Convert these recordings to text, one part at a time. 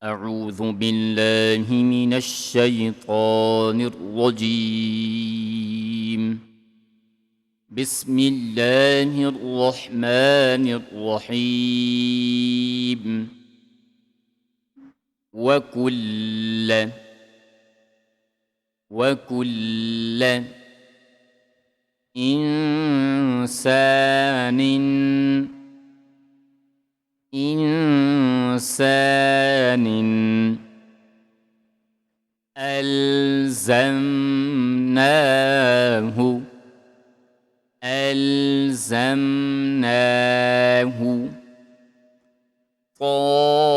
أعوذ بالله من الشيطان الرجيم. بسم الله الرحمن الرحيم. وكل إنسان ألزمناه طائره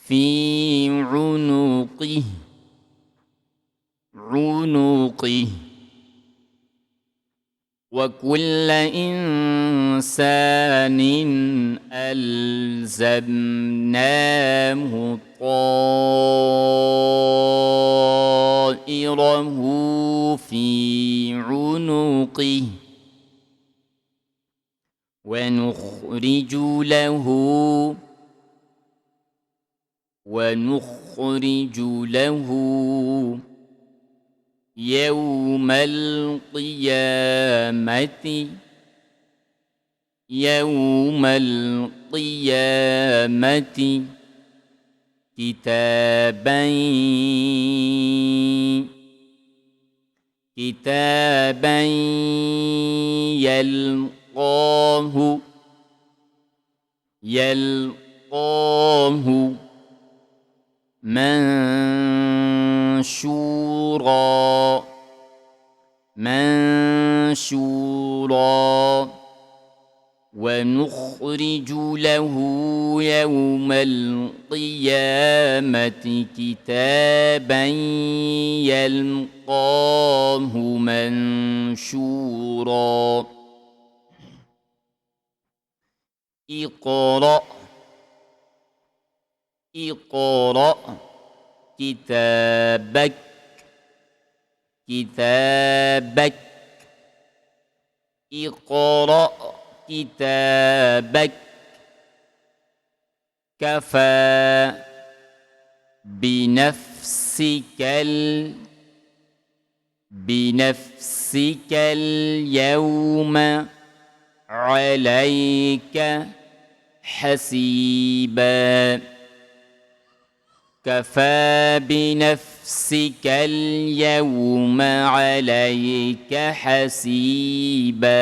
في عنقه وكل إنسان ألزمناه طائره في عنقه ونخرج له يوم القيامة كتابا يلقاه منشورا ونخرج له يوم القيامة كتابا يلقاه منشورا اقرأ كتابك اقرأ كتابك كفى بنفسك اليوم عليك حسيبا كفى بنفسك اليوم عليك حسيبا